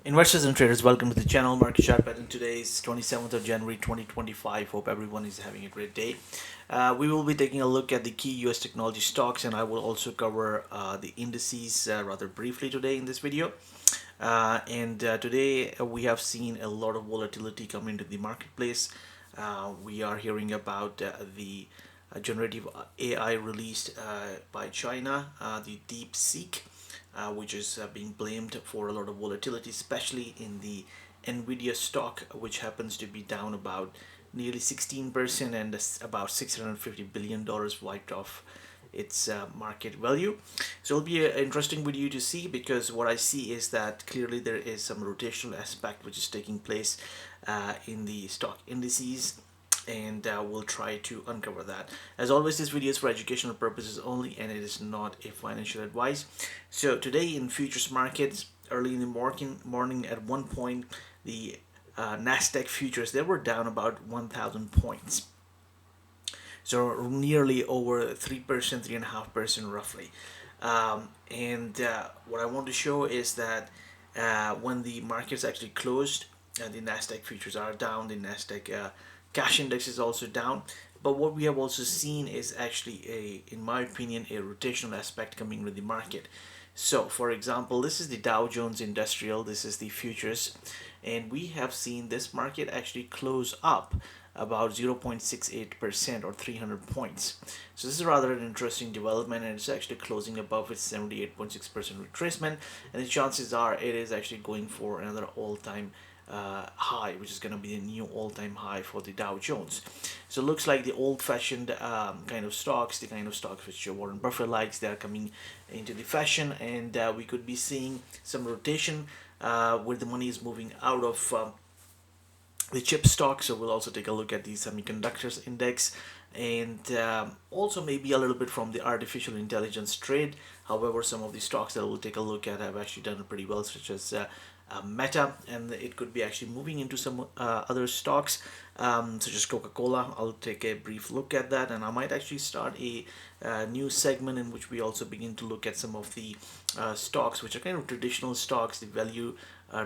Investors and traders, welcome to the channel. Market chart pattern today is 27th of January 2025. Hope everyone is having a great day. We will be taking a look at the key US technology stocks, and I will also cover the indices rather briefly today in this video. And today we have seen a lot of volatility come into the marketplace. We are hearing about the generative AI released by China, the DeepSeek, which is being blamed for a lot of volatility, especially in the NVDA stock, which happens to be down about nearly 16% and about $650 billion wiped off its market value. So it'll be an interesting video to see, because what I see is that clearly there is some rotational aspect which is taking place in the stock indices, and we'll try to uncover that. As always, this video is for educational purposes only, and it is not a financial advice. So today in futures markets, early in the morning at one point, the nasdaq futures, they were down about 1,000 points, so nearly over 3%, 3.5% roughly. And what I want to show is that when the markets actually closed, the nasdaq futures are down, the nasdaq cash index is also down. But what we have also seen is actually in my opinion, a rotational aspect coming with the market. So for example, this is the Dow Jones Industrial, this is the futures, and we have seen this market actually close up about 0.68% or 300 points. So this is rather an interesting development, and it's actually closing above its 78.6% retracement, and the chances are it is actually going for another all-time high, which is going to be a new all-time high for the Dow Jones. So it looks like the old-fashioned kind of stocks, the kind of stocks which Warren Buffett likes, they are coming into the fashion, and we could be seeing some rotation where the money is moving out of the chip stock. So we'll also take a look at the semiconductors index, and also maybe a little bit from the artificial intelligence trade. However, some of the stocks that we'll take a look at have actually done pretty well, such as Meta, and it could be actually moving into some other stocks, such as Coca-Cola. I'll take a brief look at that, and I might actually start a new segment in which we also begin to look at some of the stocks which are kind of traditional stocks, the value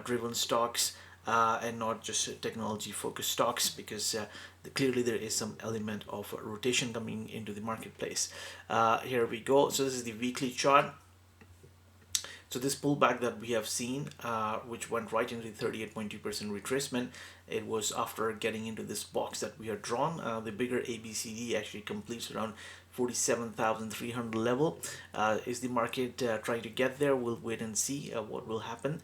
driven stocks, and not just technology focused stocks, because clearly there is some element of rotation coming into the marketplace. Here we go. So this is the weekly chart. So this pullback that we have seen, which went right into the 38.2% retracement, it was after getting into this box that we have drawn. The bigger ABCD actually completes around 47,300 level. Is the market trying to get there? We'll wait and see what will happen.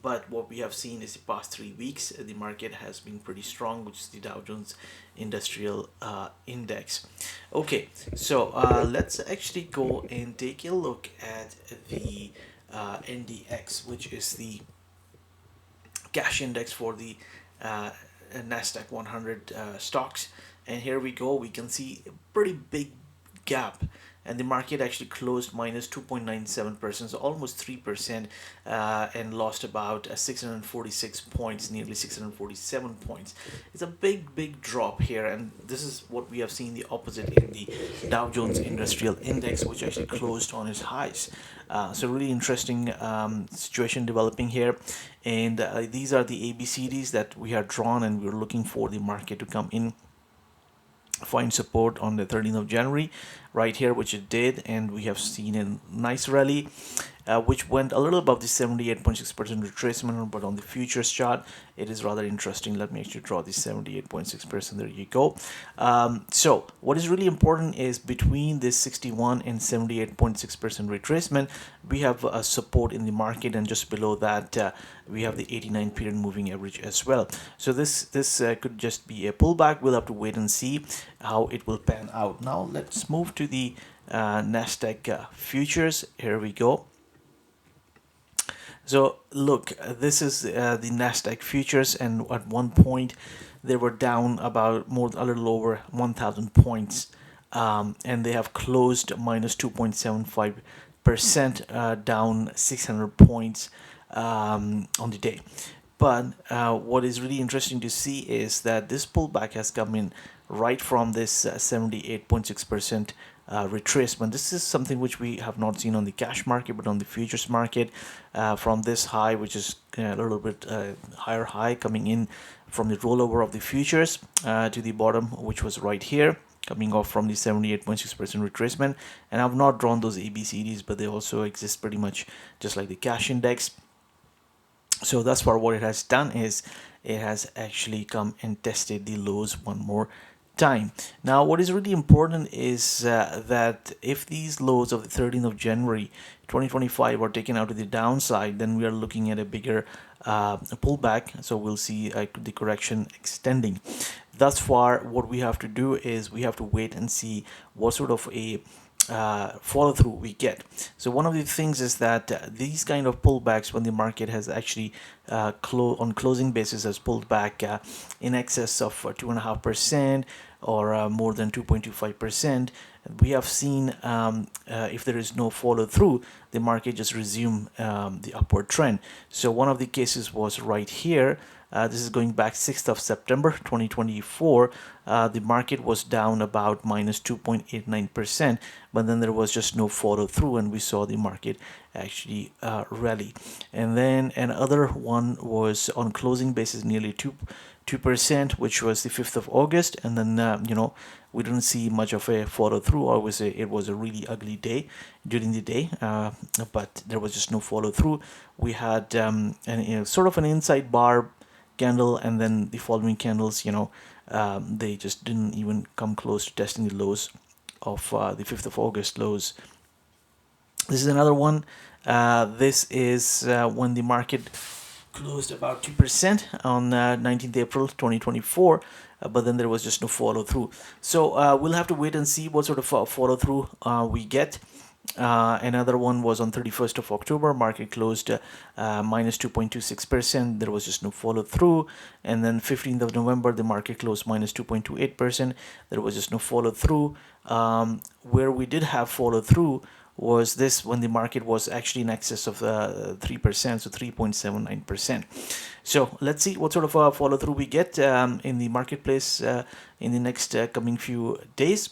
But what we have seen is the past 3 weeks, the market has been pretty strong, which is the Dow Jones Industrial Index. Okay, so let's actually go and take a look at the NDX, which is the cash index for the NASDAQ 100 stocks. And here we go, we can see a pretty big gap, and the market actually closed minus 2.97%, so almost 3%, and lost about 646 points, nearly 647 points. It's a big drop here, and this is what we have seen the opposite in the Dow Jones Industrial Index, which actually closed on its highs. So really interesting situation developing here, and these are the ABCDs that we have drawn, and we're looking for the market to come in, find support on the 13th of January right here, which it did, and we have seen a nice rally which went a little above the 78.6% retracement, but on the futures chart it is rather interesting. Let me actually draw the 78.6%. There you go. So what is really important is between this 61 and 78.6% retracement, we have a support in the market, and just below that we have the 89 period moving average as well. So this could just be a pullback. We'll have to wait and see how it will pan out. Now let's move to the NASDAQ futures. Here we go. So look, this is the NASDAQ futures, and at one point they were down about a little over 1,000 points, and they have closed minus 2.75%, down 600 points on the day. But what is really interesting to see is that this pullback has come in right from this 78.6% retracement. This is something which we have not seen on the cash market, but on the futures market, from this high, which is a little bit higher high coming in from the rollover of the futures to the bottom, which was right here, coming off from the 78.6% retracement. And I've not drawn those ABCDs, but they also exist pretty much just like the cash index. So thus far what it has done is it has actually come and tested the lows one more time. Now what is really important is that if these lows of the 13th of January 2025 are taken out to the downside, then we are looking at a bigger pullback. So we'll see the correction extending. Thus far what we have to do is we have to wait and see what sort of a follow through we get. So one of the things is that these kind of pullbacks, when the market has actually on closing basis has pulled back in excess of 2.5% or more than 2.25%, we have seen if there is no follow through, the market just resume the upward trend. So one of the cases was right here. This is going back 6th of September 2024. The market was down about minus 2.89%, but then there was just no follow through, and we saw the market actually rally. And then another one was on closing basis nearly 2%, which was the 5th of August, and then we didn't see much of a follow through. I would say it was a really ugly day during the day, but there was just no follow through. We had sort of an inside bar candle, and then the following candles, they just didn't even come close to testing the lows of the 5th of August lows. This is another one. This is when the market closed about 2% on 19th April 2024, but then there was just no follow through. So we'll have to wait and see what sort of follow through we get. Another one was on 31st of October, market closed minus 2.26%. There was just no follow through. And then 15th of November, the market closed minus 2.28%. There was just no follow through. Where we did have follow through was this, when the market was actually in excess of 3%, so 3.79%. So let's see what sort of follow through we get in the marketplace in the next coming few days.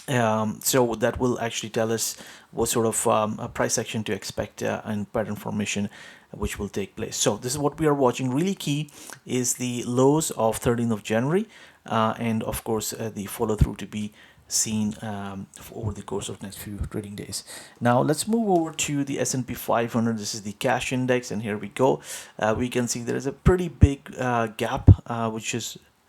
So that will actually tell us what sort of price action to expect and pattern formation which will take place. So this is what we are watching. Really key is the lows of 13th of January and of course the follow through to be seen over the course of next few trading days. Now let's move over to the S&P 500. This is the cash index, and here we go. We can see there is a pretty big gap which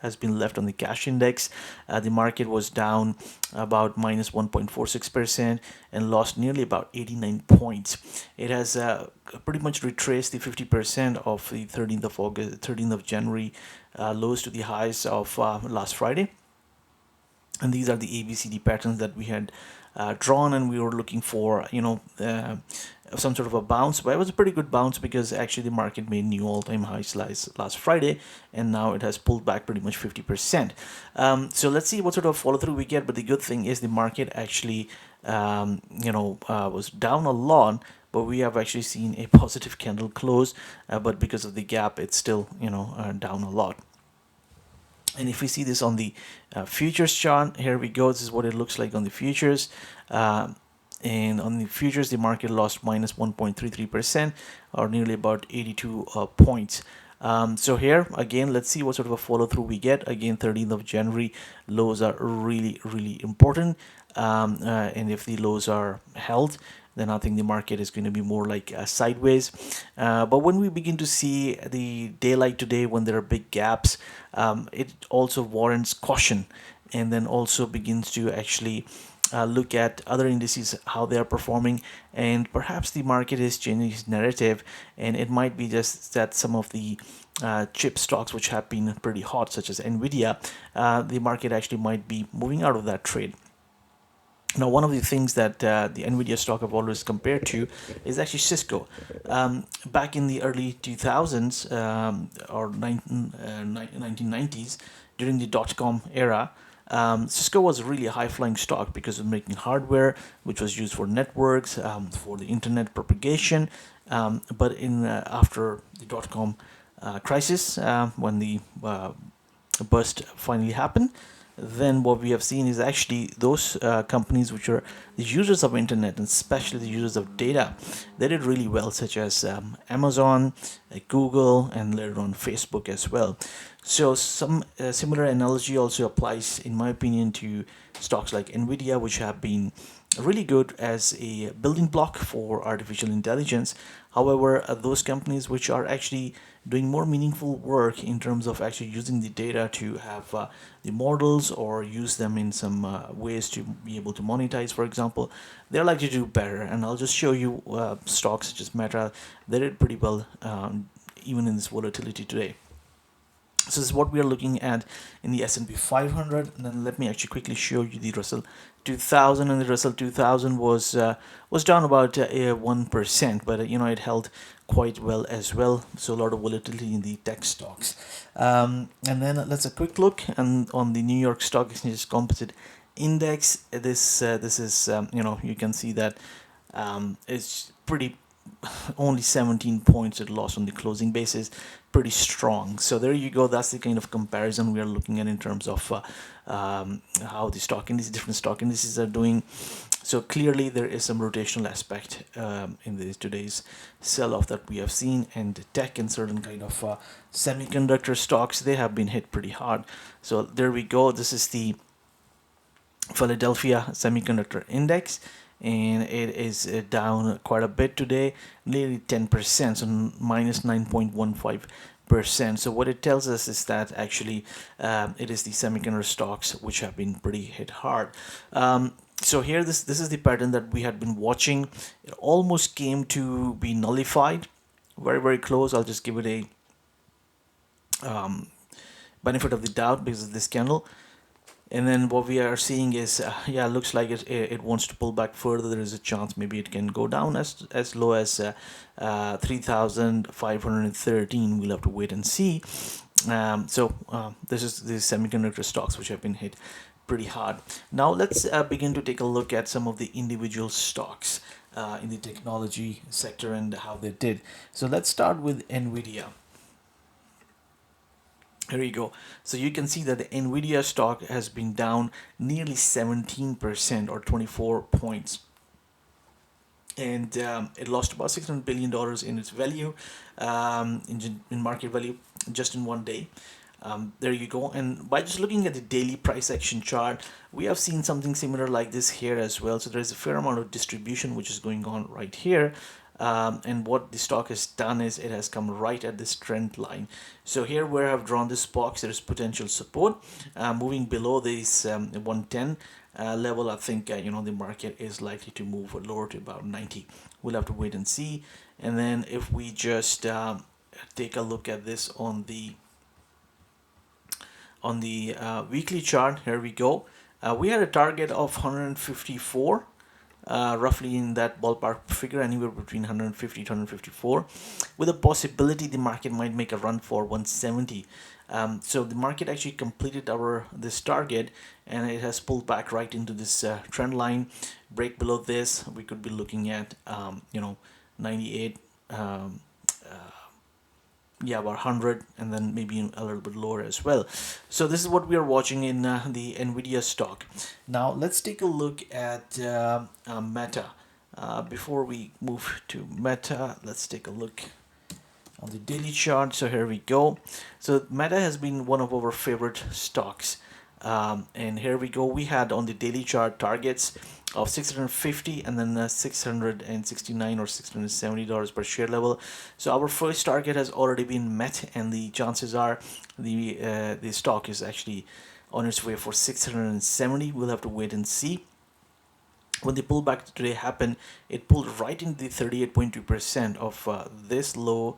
has been left on the cash index. The market was down about minus 1.46% and lost nearly about 89 points. It has pretty much retraced the 50% of the 13th of August, 13th of January lows to the highs of last Friday. And these are the ABCD patterns that we had drawn, and we were looking for some sort of a bounce. But it was a pretty good bounce because actually the market made new all-time highs last Friday, and now it has pulled back pretty much 50%. So let's see what sort of follow through we get. But the good thing is the market actually was down a lot, but we have actually seen a positive candle close, but because of the gap it's still down a lot. And if we see this on the futures chart, here we go. This is what it looks like on the futures. And on the futures, the market lost minus 1.33%, or nearly about 82 points. So here, again, let's see what sort of a follow through we get. Again, 13th of January lows are really, really important. And if the lows are held, then I think the market is going to be more like sideways. But when we begin to see the daylight today, when there are big gaps, it also warrants caution, and then also begins to actually look at other indices, how they are performing, and perhaps the market is changing its narrative, and it might be just that some of the chip stocks which have been pretty hot, such as NVDA, the market actually might be moving out of that trade. Now, one of the things that the NVIDIA stock I've always compared to is actually Cisco. Back in the early 2000s or 1990s, during the dot-com era, Cisco was really a high-flying stock because of making hardware, which was used for networks, for the internet propagation. But after the dot-com crisis, when the bust finally happened, then what we have seen is actually those companies which are the users of internet, and especially the users of data, they did really well, such as Amazon, Google, and later on Facebook as well. So some similar analogy also applies, in my opinion, to stocks like NVDA, which have been really good as a building block for artificial intelligence. However, those companies which are actually doing more meaningful work in terms of actually using the data to have the models or use them in some ways to be able to monetize, for example, they're likely to do better. And I'll just show you stocks such as Meta. They did pretty well even in this volatility today. So this is what we are looking at in the S&P 500, and then let me actually quickly show you the Russell 2000. And the Russell 2000 was down about 1%, but it held quite well as well. So a lot of volatility in the tech stocks. And then let's a quick look and on the New York Stock Exchange Composite Index. This is you can see that it's pretty only 17 points it lost on the closing basis, pretty strong. So there you go, that's the kind of comparison we are looking at in terms of how the different stock indices are doing. So clearly there is some rotational aspect in today's sell-off that we have seen, and tech and certain kind of semiconductor stocks, they have been hit pretty hard. So there we go, this is the Philadelphia Semiconductor Index, and it is down quite a bit today, nearly 10%, so minus 9.15%. So what it tells us is that actually it is the semiconductor stocks which have been pretty hit hard. So here this is the pattern that we had been watching. It almost came to be nullified, very, very close. I'll just give it a benefit of the doubt because of this candle. And then what we are seeing is, looks like it wants to pull back further. There is a chance maybe it can go down as low as 3,513. We'll have to wait and see. This is the semiconductor stocks which have been hit pretty hard. Now let's begin to take a look at some of the individual stocks in the technology sector and how they did. So let's start with NVIDIA. Here you go. So you can see that the NVIDIA stock has been down nearly 17% or 24 points. And it lost about $600 billion in its value, in market value, just in one day. There you go. And by just looking at the daily price action chart, we have seen something similar like this here as well. So there's a fair amount of distribution which is going on right here. And what the stock has done is it has come right at this trend line. So here where I've drawn this box, there is potential support. Moving below this 110 level, I think the market is likely to move lower to about 90. We'll have to wait and see. And then if we just take a look at this on the weekly chart, here we go. We had a target of 154. Roughly in that ballpark figure, anywhere between 150 to 154, with a possibility the market might make a run for 170. So the market actually completed this target, and it has pulled back right into this trend line. Break below this, we could be looking at 98. About 100, and then maybe a little bit lower as well. So this is what we are watching in the NVIDIA stock. Now let's take a look at Meta. Before we move to Meta, let's take a look on the daily chart. So here we go. So Meta has been one of our favorite stocks. And here we go. We had on the daily chart targets of 650 and then 669 or $670 per share level. So our first target has already been met, and the chances are the stock is actually on its way for 670. We'll have to wait and see. When the pullback today happened, it pulled right into the 38.2% of this low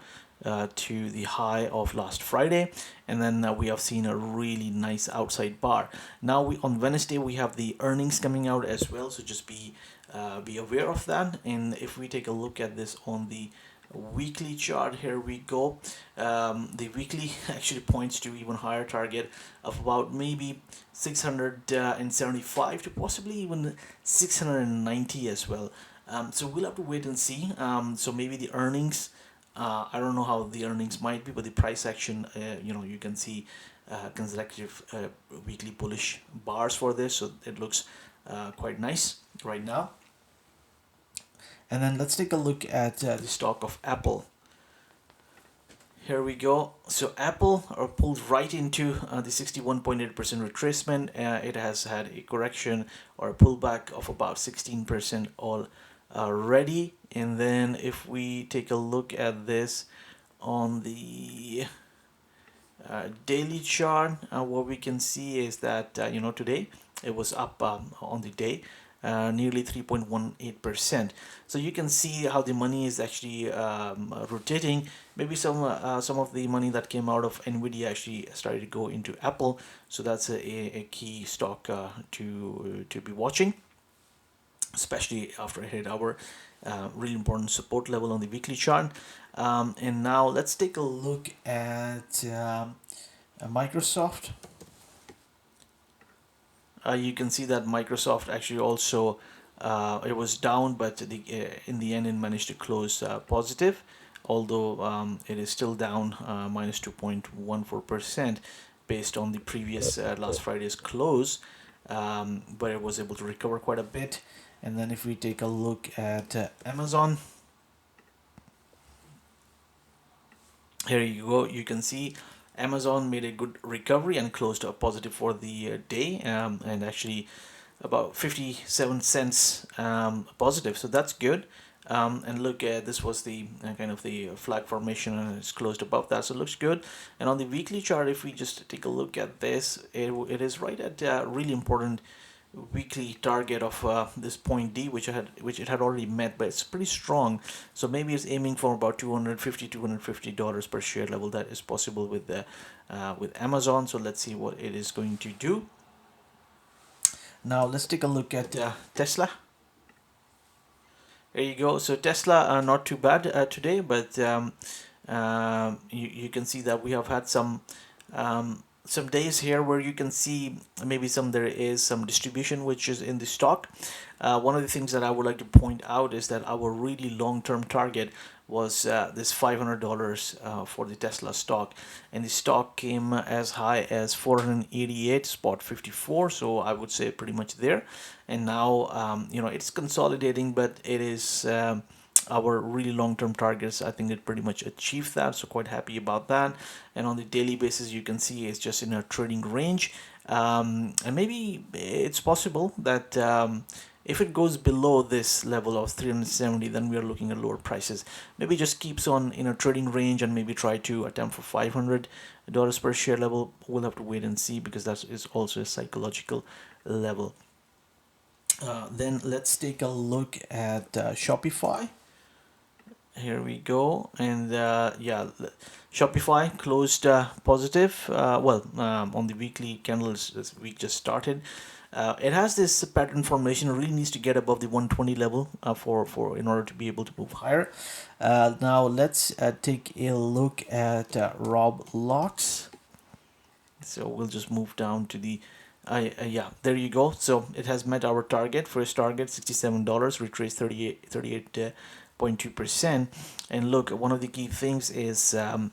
to the high of last Friday, and then we have seen a really nice outside bar. Now on Wednesday we have the earnings coming out as well, so just be aware of that. And if we take a look at this on the weekly chart, here we go. The weekly actually points to even higher target of about maybe 675 to possibly even 690 as well. So we'll have to wait and see. So maybe the earnings, I don't know how the earnings might be, but the price action, you can see consecutive weekly bullish bars for this, so it looks quite nice right now. And then let's take a look at the stock of Apple. Here we go. So Apple are pulled right into the 61.8% retracement. It has had a correction or a pullback of about 16% already. And then if we take a look at this on the daily chart, what we can see is that today it was up on the day nearly 3.18%. So you can see how the money is actually rotating. Maybe some of the money that came out of NVDA actually started to go into Apple. So that's a key stock to be watching, especially after it hit our really important support level on the weekly chart. And now let's take a look at Microsoft. You can see that Microsoft actually also it was down, but in the end it managed to close positive, although it is still down minus 2.14% based on the previous last Friday's close, but it was able to recover quite a bit. And then if we take a look at Amazon, here you go, you can see Amazon made a good recovery and closed a positive for the day, and actually about 57 cents positive, so that's good. And look, this was the kind of the flag formation, and it's closed above that, so it looks good. And on the weekly chart, if we just take a look at this, it is right at really important weekly target of this point D, which it had already met, but it's pretty strong. So maybe it's aiming for about $250 per share level. That is possible with Amazon. So let's see what it is going to do. Now let's take a look at Tesla. There you go. So Tesla are not too bad today, but you can see that we have had some days here where you can see maybe there is some distribution which is in the stock. One of the things that I would like to point out is that our really long-term target was this $500 for the Tesla stock, and the stock came as high as 488.54, so I would say pretty much there. And now it's consolidating, but it is our really long-term targets. I think it pretty much achieved that, so quite happy about that. And on the daily basis, you can see it's just in a trading range, and maybe it's possible that if it goes below this level of 370, then we are looking at lower prices. Maybe just keeps on in a trading range and maybe try to attempt for $500 per share level. We'll have to wait and see, because that is also a psychological level. Then let's take a look at Shopify. Here we go, and yeah, Shopify closed positive. On the weekly candles, this week just started. It has this pattern formation. It really needs to get above the 120 level for in order to be able to move higher. Now let's take a look at Roblox. So we'll just move down to the yeah, there you go. So it has met our target. First target $67, retraced 38.2%. And look, one of the key things is it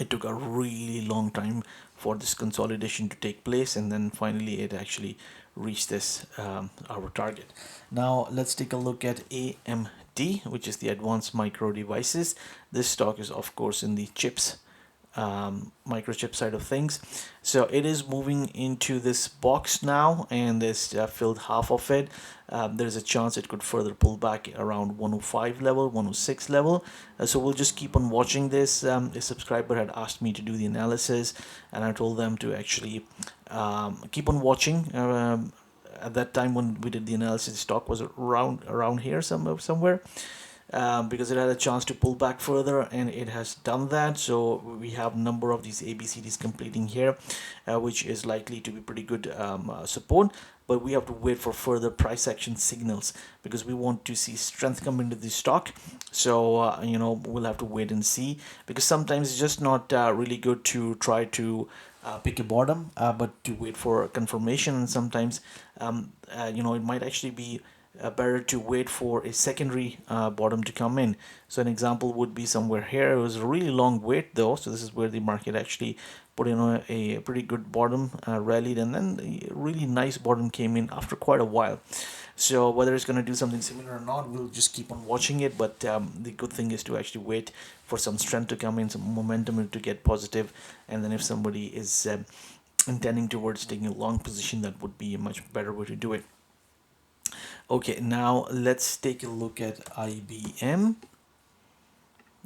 took a really long time for this consolidation to take place, and then finally it actually reached this our target. Now let's take a look at AMD, which is the advanced micro devices. This stock is of course in the chips microchip side of things. So it is moving into this box now, and it's filled half of it. There's a chance it could further pull back around 105 level, 106 level. So we'll just keep on watching this. A subscriber had asked me to do the analysis, and I told them to actually keep on watching. At that time when we did the analysis, the stock was around here somewhere. Because it had a chance to pull back further, and it has done that. So we have a number of these ABCDs completing here, which is likely to be pretty good support. But we have to wait for further price action signals, because we want to see strength come into the stock. So we'll have to wait and see, because sometimes it's just not really good to try to pick a bottom, but to wait for confirmation. And sometimes it might actually be better to wait for a secondary bottom to come in. So an example would be somewhere here. It was a really long wait though, so this is where the market actually put in a pretty good bottom, rallied, and then a really nice bottom came in after quite a while. So whether it's going to do something similar or not, we'll just keep on watching it. But the good thing is to actually wait for some strength to come in, some momentum to get positive, and then if somebody is intending towards taking a long position, that would be a much better way to do it. Okay, now let's take a look at IBM.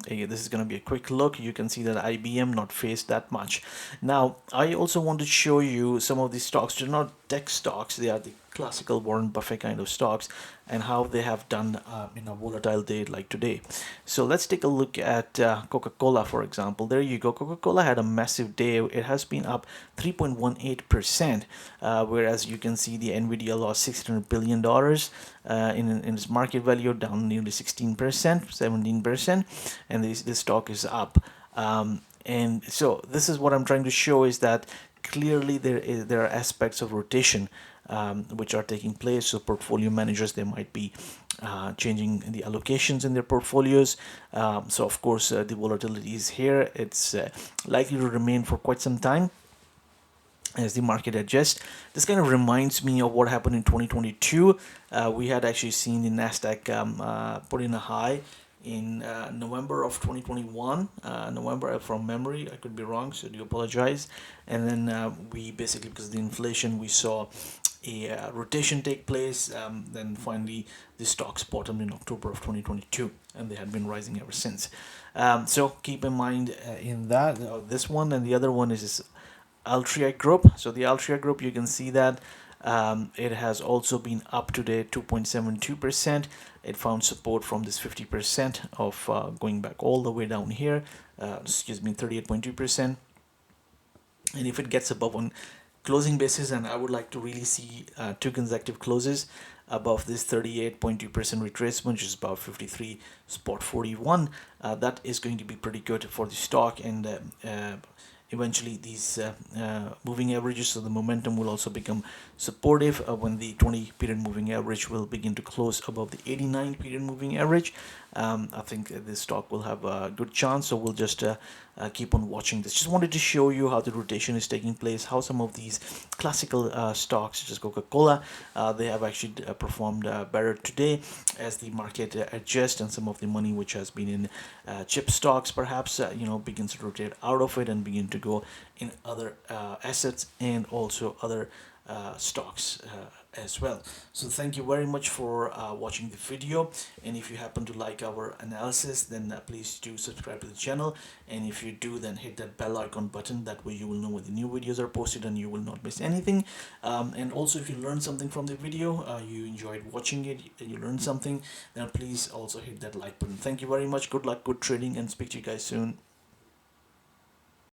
Okay, this is going to be a quick look. You can see that IBM not faced that much. Now, I also want to show you some of these stocks. They're not tech stocks. They are the classical Warren Buffett kind of stocks, and how they have done in a volatile day like today. So let's take a look at Coca-Cola, for example. There you go. Coca-Cola had a massive day. It has been up 3.18%, whereas you can see the NVDA lost $600 billion in its market value, down nearly 16%, 17%, and this stock is up. And so this is what I'm trying to show, is that clearly there are aspects of rotation which are taking place. So portfolio managers, they might be changing the allocations in their portfolios. So of course the volatility is here. It's likely to remain for quite some time as the market adjusts. This kind of reminds me of what happened in 2022. We had actually seen the nasdaq put in a high in November of 2021, November from memory, I could be wrong, so I do apologize. And then we basically, because of the inflation, we saw a rotation take place. Then finally the stocks bottomed in October of 2022, and they had been rising ever since. So keep in mind in that this one, and the other one is this Altria Group. So the Altria Group, you can see that it has also been up today 2.72%. It found support from this 50% of going back all the way down here, 38.2%. And if it gets above on closing basis, and I would like to really see two consecutive closes above this 38.2% retracement, which is about 53.41, that is going to be pretty good for the stock. And eventually these moving averages, so the momentum will also become supportive when the 20 period moving average will begin to close above the 89 period moving average. I think this stock will have a good chance, so we'll just keep on watching this. Just wanted to show you how the rotation is taking place, how some of these classical stocks such as Coca-Cola, they have actually performed better today as the market adjusts, and some of the money which has been in chip stocks perhaps begins to rotate out of it and begin to go in other assets and also other stocks as well. So thank you very much for watching the video, and if you happen to like our analysis, then please do subscribe to the channel, and if you do, then hit that bell icon button. That way you will know when the new videos are posted and you will not miss anything. And also, if you learned something from the video, you enjoyed watching it and you learned something, then please also hit that like button. Thank you very much. Good luck, good trading, and speak to you guys soon.